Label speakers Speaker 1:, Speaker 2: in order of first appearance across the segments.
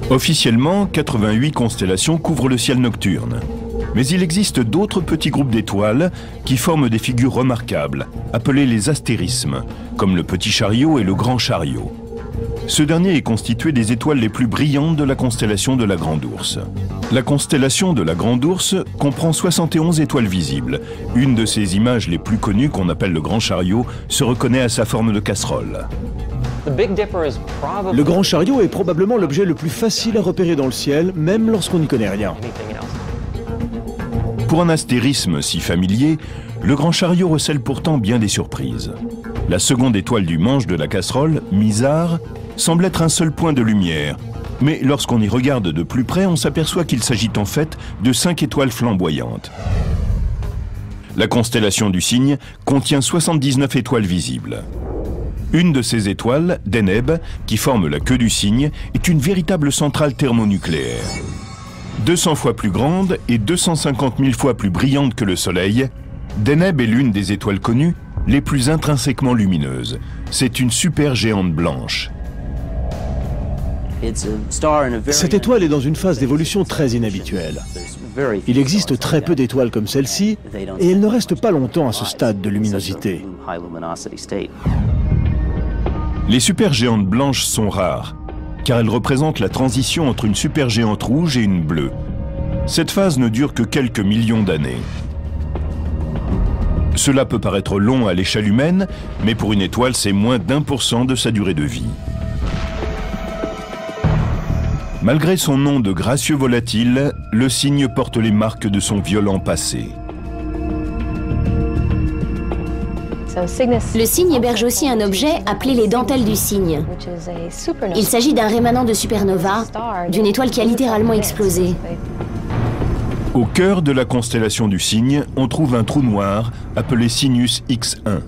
Speaker 1: Officiellement, 88 constellations couvrent le ciel nocturne. Mais il existe d'autres petits groupes d'étoiles qui forment des figures remarquables, appelées les astérismes, comme le Petit Chariot et le Grand Chariot. Ce dernier est constitué des étoiles les plus brillantes de la constellation de la Grande Ourse. La constellation de la Grande Ourse comprend 71 étoiles visibles. Une de ces images les plus connues, qu'on appelle le Grand Chariot, se reconnaît à sa forme de casserole.
Speaker 2: Le Grand Chariot est probablement l'objet le plus facile à repérer dans le ciel, même lorsqu'on n'y connaît rien.
Speaker 1: Pour un astérisme si familier, le Grand Chariot recèle pourtant bien des surprises. La seconde étoile du manche de la casserole, Mizar, semble être un seul point de lumière. Mais lorsqu'on y regarde de plus près, on s'aperçoit qu'il s'agit en fait de 5 étoiles flamboyantes. La constellation du Cygne contient 79 étoiles visibles. Une de ces étoiles, Deneb, qui forme la queue du Cygne, est une véritable centrale thermonucléaire. 200 fois plus grande et 250 000 fois plus brillante que le Soleil, Deneb est l'une des étoiles connues les plus intrinsèquement lumineuses. C'est une supergéante blanche.
Speaker 2: Cette étoile est dans une phase d'évolution très inhabituelle. Il existe très peu d'étoiles comme celle-ci et elle ne reste pas longtemps à ce stade de luminosité.
Speaker 1: Les supergéantes blanches sont rares, car elles représentent la transition entre une supergéante rouge et une bleue. Cette phase ne dure que quelques millions d'années. Cela peut paraître long à l'échelle humaine, mais pour une étoile, c'est moins d'1% de sa durée de vie. Malgré son nom de gracieux volatile, le Cygne porte les marques de son violent passé.
Speaker 3: Le Cygne héberge aussi un objet appelé les dentelles du Cygne. Il s'agit d'un rémanent de supernova, d'une étoile qui a littéralement explosé.
Speaker 1: Au cœur de la constellation du Cygne, on trouve un trou noir appelé Cygnus X1.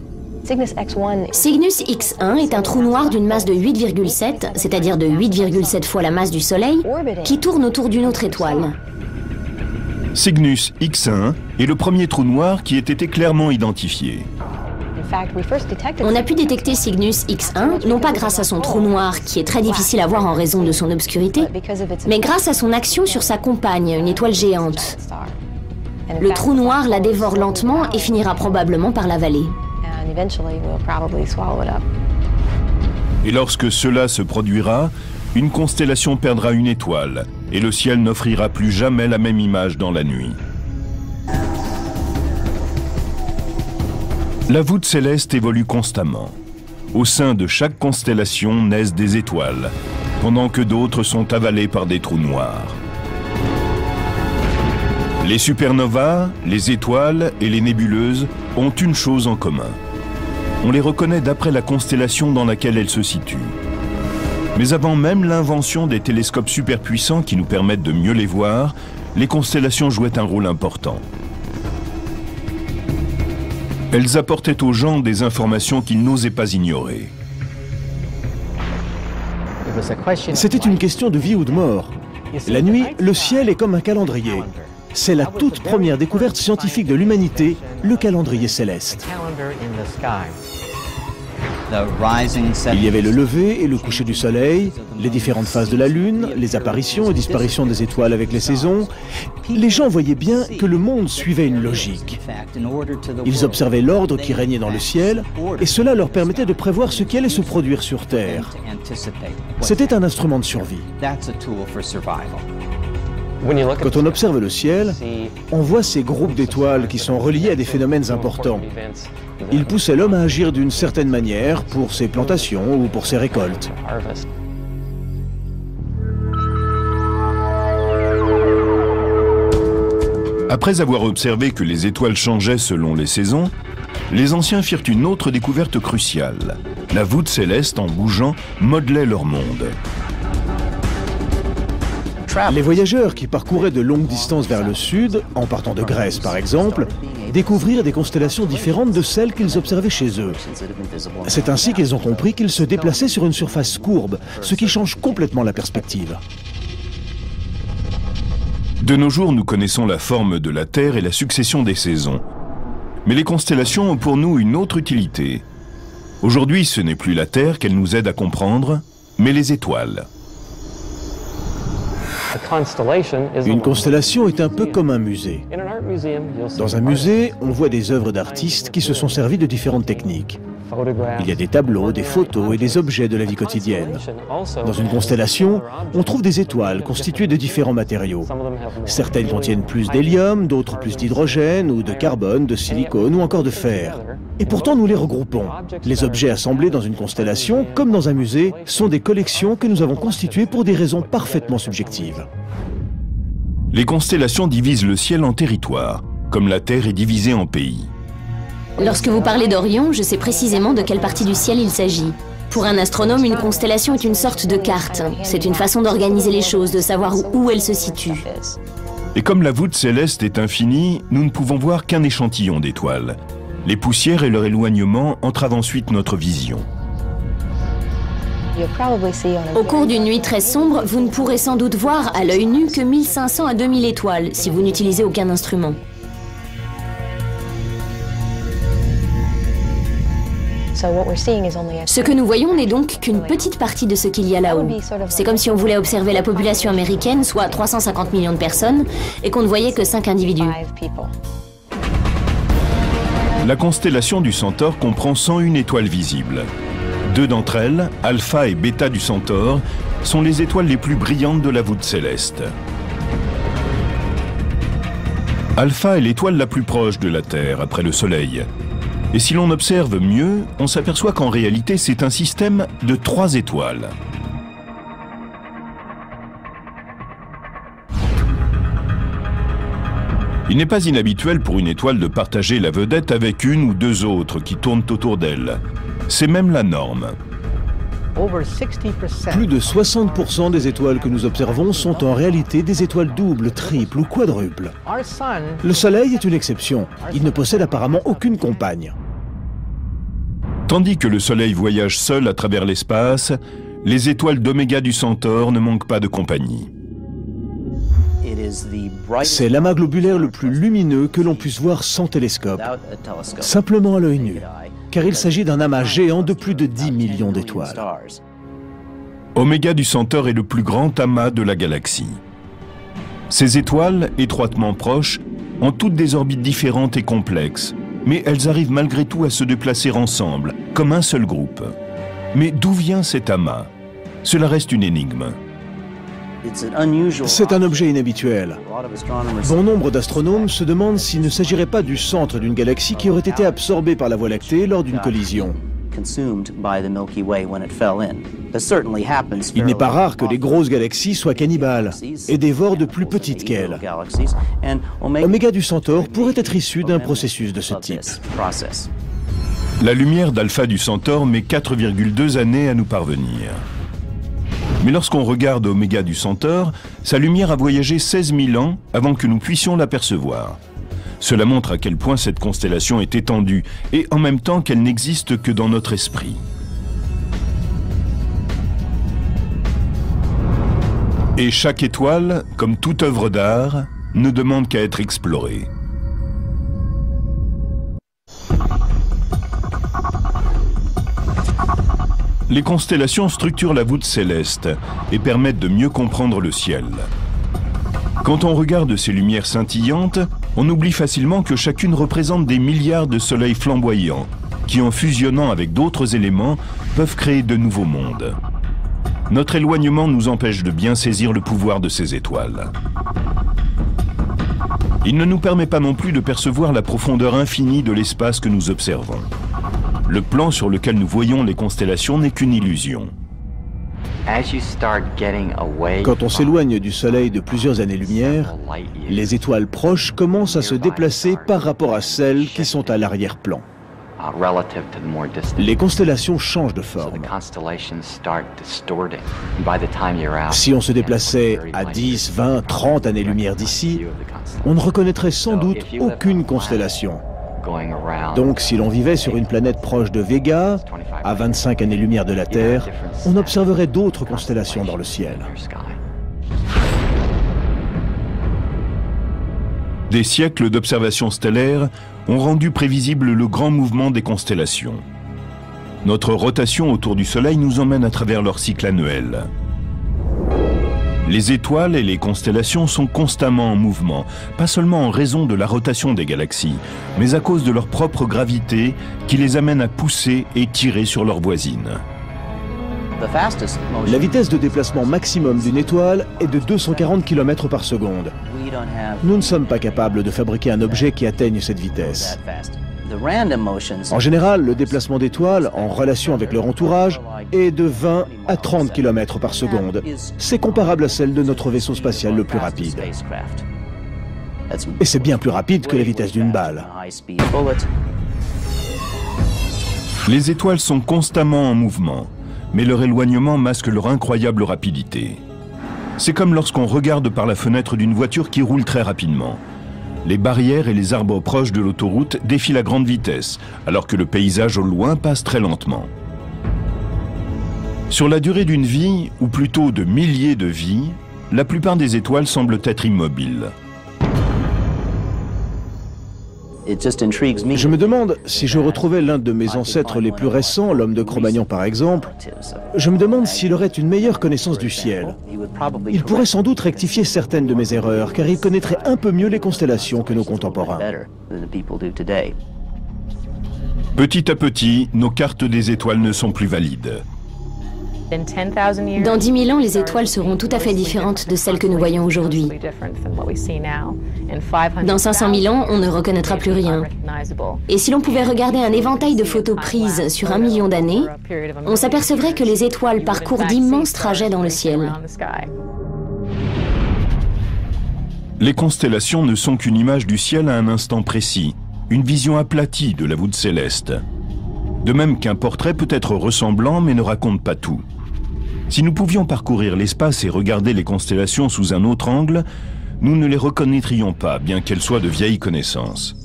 Speaker 3: Cygnus X1 est un trou noir d'une masse de 8,7, c'est-à-dire de 8,7 fois la masse du Soleil, qui tourne autour d'une autre étoile.
Speaker 1: Cygnus X1 est le premier trou noir qui ait été clairement identifié.
Speaker 3: On a pu détecter Cygnus X1, non pas grâce à son trou noir, qui est très difficile à voir en raison de son obscurité, mais grâce à son action sur sa compagne, une étoile géante. Le trou noir la dévore lentement et finira probablement par l'avaler.
Speaker 1: Et lorsque cela se produira, une constellation perdra une étoile, et le ciel n'offrira plus jamais la même image dans la nuit. La voûte céleste évolue constamment. Au sein de chaque constellation naissent des étoiles, pendant que d'autres sont avalées par des trous noirs. Les supernovas, les étoiles et les nébuleuses ont une chose en commun. On les reconnaît d'après la constellation dans laquelle elles se situent. Mais avant même l'invention des télescopes superpuissants qui nous permettent de mieux les voir, les constellations jouaient un rôle important. Elles apportaient aux gens des informations qu'ils n'osaient pas ignorer.
Speaker 2: C'était une question de vie ou de mort. La nuit, le ciel est comme un calendrier. C'est la toute première découverte scientifique de l'humanité, le calendrier céleste. Il y avait le lever et le coucher du soleil, les différentes phases de la lune, les apparitions et disparitions des étoiles avec les saisons. Les gens voyaient bien que le monde suivait une logique. Ils observaient l'ordre qui régnait dans le ciel et cela leur permettait de prévoir ce qui allait se produire sur Terre. C'était un instrument de survie. Quand on observe le ciel, on voit ces groupes d'étoiles qui sont reliés à des phénomènes importants. Ils poussaient l'homme à agir d'une certaine manière pour ses plantations ou pour ses récoltes.
Speaker 1: Après avoir observé que les étoiles changeaient selon les saisons, les anciens firent une autre découverte cruciale. La voûte céleste, en bougeant, modelait leur monde.
Speaker 2: Les voyageurs qui parcouraient de longues distances vers le sud, en partant de Grèce par exemple, découvrirent des constellations différentes de celles qu'ils observaient chez eux. C'est ainsi qu'ils ont compris qu'ils se déplaçaient sur une surface courbe, ce qui change complètement la perspective.
Speaker 1: De nos jours, nous connaissons la forme de la Terre et la succession des saisons. Mais les constellations ont pour nous une autre utilité. Aujourd'hui, ce n'est plus la Terre qu'elle nous aide à comprendre, mais les étoiles.
Speaker 2: Une constellation est un peu comme un musée. Dans un musée, on voit des œuvres d'artistes qui se sont servis de différentes techniques. Il y a des tableaux, des photos et des objets de la vie quotidienne. Dans une constellation, on trouve des étoiles constituées de différents matériaux. Certaines contiennent plus d'hélium, d'autres plus d'hydrogène ou de carbone, de silicone ou encore de fer. Et pourtant, nous les regroupons. Les objets assemblés dans une constellation, comme dans un musée, sont des collections que nous avons constituées pour des raisons parfaitement subjectives.
Speaker 1: Les constellations divisent le ciel en territoires, comme la Terre est divisée en pays.
Speaker 3: Lorsque vous parlez d'Orion, je sais précisément de quelle partie du ciel il s'agit. Pour un astronome, une constellation est une sorte de carte. C'est une façon d'organiser les choses, de savoir où elles se situent.
Speaker 1: Et comme la voûte céleste est infinie, nous ne pouvons voir qu'un échantillon d'étoiles. Les poussières et leur éloignement entravent ensuite notre vision.
Speaker 3: Au cours d'une nuit très sombre, vous ne pourrez sans doute voir à l'œil nu que 1500 à 2000 étoiles, si vous n'utilisez aucun instrument. Ce que nous voyons n'est donc qu'une petite partie de ce qu'il y a là-haut. C'est comme si on voulait observer la population américaine, soit 350 millions de personnes, et qu'on ne voyait que 5 individus.
Speaker 1: La constellation du Centaure comprend 101 étoiles visibles. 2 d'entre elles, Alpha et Beta du Centaure, sont les étoiles les plus brillantes de la voûte céleste. Alpha est l'étoile la plus proche de la Terre, après le Soleil. Et si l'on observe mieux, on s'aperçoit qu'en réalité, c'est un système de 3 étoiles. Il n'est pas inhabituel pour une étoile de partager la vedette avec une ou 2 autres qui tournent autour d'elle. C'est même la norme.
Speaker 2: Plus de 60% des étoiles que nous observons sont en réalité des étoiles doubles, triples ou quadruples. Le Soleil est une exception. Il ne possède apparemment aucune compagne.
Speaker 1: Tandis que le Soleil voyage seul à travers l'espace, les étoiles d'Oméga du Centaure ne manquent pas de compagnie.
Speaker 2: C'est l'amas globulaire le plus lumineux que l'on puisse voir sans télescope, simplement à l'œil nu, car il s'agit d'un amas géant de plus de 10 millions d'étoiles.
Speaker 1: Oméga du Centaure est le plus grand amas de la galaxie. Ces étoiles, étroitement proches, ont toutes des orbites différentes et complexes, mais elles arrivent malgré tout à se déplacer ensemble, comme un seul groupe. Mais d'où vient cet amas? Cela reste une énigme.
Speaker 2: C'est un objet inhabituel. Bon nombre d'astronomes se demandent s'il ne s'agirait pas du centre d'une galaxie qui aurait été absorbée par la Voie lactée lors d'une collision. Il n'est pas rare que les grosses galaxies soient cannibales et dévorent de plus petites qu'elles. Oméga du Centaure pourrait être issu d'un processus de ce type.
Speaker 1: La lumière d'Alpha du Centaure met 4,2 années à nous parvenir. Mais lorsqu'on regarde Oméga du Centaure, sa lumière a voyagé 16 000 ans avant que nous puissions l'apercevoir. Cela montre à quel point cette constellation est étendue et en même temps qu'elle n'existe que dans notre esprit. Et chaque étoile, comme toute œuvre d'art, ne demande qu'à être explorée. Les constellations structurent la voûte céleste et permettent de mieux comprendre le ciel. Quand on regarde ces lumières scintillantes, on oublie facilement que chacune représente des milliards de soleils flamboyants qui, en fusionnant avec d'autres éléments, peuvent créer de nouveaux mondes. Notre éloignement nous empêche de bien saisir le pouvoir de ces étoiles. Il ne nous permet pas non plus de percevoir la profondeur infinie de l'espace que nous observons. Le plan sur lequel nous voyons les constellations n'est qu'une illusion.
Speaker 2: Quand on s'éloigne du Soleil de plusieurs années-lumière, les étoiles proches commencent à se déplacer par rapport à celles qui sont à l'arrière-plan. Les constellations changent de forme. Si on se déplaçait à 10, 20, 30 années-lumière d'ici, on ne reconnaîtrait sans doute aucune constellation. Donc, si l'on vivait sur une planète proche de Vega, à 25 années-lumière de la Terre, on observerait d'autres constellations dans le ciel.
Speaker 1: Des siècles d'observations stellaires ont rendu prévisible le grand mouvement des constellations. Notre rotation autour du Soleil nous emmène à travers leur cycle annuel. Les étoiles et les constellations sont constamment en mouvement, pas seulement en raison de la rotation des galaxies, mais à cause de leur propre gravité qui les amène à pousser et tirer sur leurs voisines.
Speaker 2: La vitesse de déplacement maximum d'une étoile est de 240 km par seconde. Nous ne sommes pas capables de fabriquer un objet qui atteigne cette vitesse. En général, le déplacement d'étoiles, en relation avec leur entourage, est de 20 à 30 km par seconde. C'est comparable à celle de notre vaisseau spatial le plus rapide. Et c'est bien plus rapide que la vitesse d'une balle.
Speaker 1: Les étoiles sont constamment en mouvement, mais leur éloignement masque leur incroyable rapidité. C'est comme lorsqu'on regarde par la fenêtre d'une voiture qui roule très rapidement. Les barrières et les arbres proches de l'autoroute défilent à grande vitesse, alors que le paysage au loin passe très lentement. Sur la durée d'une vie, ou plutôt de milliers de vies, la plupart des étoiles semblent être immobiles.
Speaker 2: Je me demande si je retrouvais l'un de mes ancêtres les plus récents, l'homme de Cro-Magnon par exemple, je me demande s'il aurait une meilleure connaissance du ciel. Il pourrait sans doute rectifier certaines de mes erreurs, car il connaîtrait un peu mieux les constellations que nos contemporains.
Speaker 1: Petit à petit, nos cartes des étoiles ne sont plus valides.
Speaker 3: Dans 10 000 ans, les étoiles seront tout à fait différentes de celles que nous voyons aujourd'hui. Dans 500 000 ans, on ne reconnaîtra plus rien. Et si l'on pouvait regarder un éventail de photos prises sur 1 million d'années, on s'apercevrait que les étoiles parcourent d'immenses trajets dans le ciel.
Speaker 1: Les constellations ne sont qu'une image du ciel à un instant précis, une vision aplatie de la voûte céleste. De même qu'un portrait peut être ressemblant mais ne raconte pas tout. Si nous pouvions parcourir l'espace et regarder les constellations sous un autre angle, nous ne les reconnaîtrions pas, bien qu'elles soient de vieilles connaissances.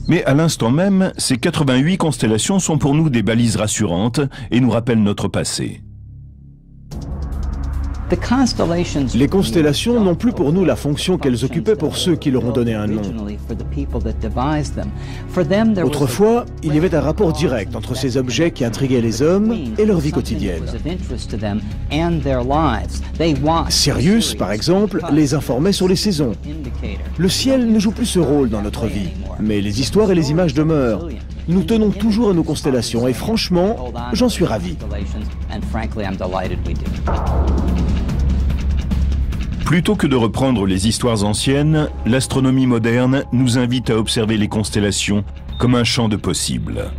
Speaker 1: Mais à l'instant même, ces 88 constellations sont pour nous des balises rassurantes et nous rappellent notre passé.
Speaker 2: Les constellations n'ont plus pour nous la fonction qu'elles occupaient pour ceux qui leur ont donné un nom. Autrefois, il y avait un rapport direct entre ces objets qui intriguaient les hommes et leur vie quotidienne. Sirius, par exemple, les informait sur les saisons. Le ciel ne joue plus ce rôle dans notre vie, mais les histoires et les images demeurent. Nous tenons toujours à nos constellations et franchement, j'en suis ravi.
Speaker 1: Plutôt que de reprendre les histoires anciennes, l'astronomie moderne nous invite à observer les constellations comme un champ de possibles.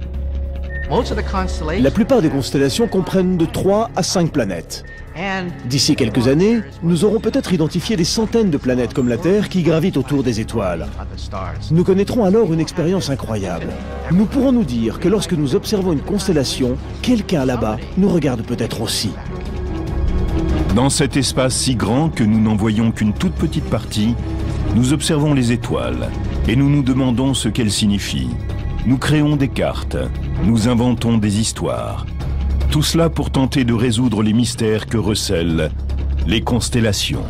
Speaker 2: La plupart des constellations comprennent de 3 à 5 planètes. D'ici quelques années, nous aurons peut-être identifié des centaines de planètes comme la Terre qui gravitent autour des étoiles. Nous connaîtrons alors une expérience incroyable. Nous pourrons nous dire que lorsque nous observons une constellation, quelqu'un là-bas nous regarde peut-être aussi.
Speaker 1: Dans cet espace si grand que nous n'en voyons qu'une toute petite partie, nous observons les étoiles et nous nous demandons ce qu'elles signifient. Nous créons des cartes, nous inventons des histoires. Tout cela pour tenter de résoudre les mystères que recèlent les constellations.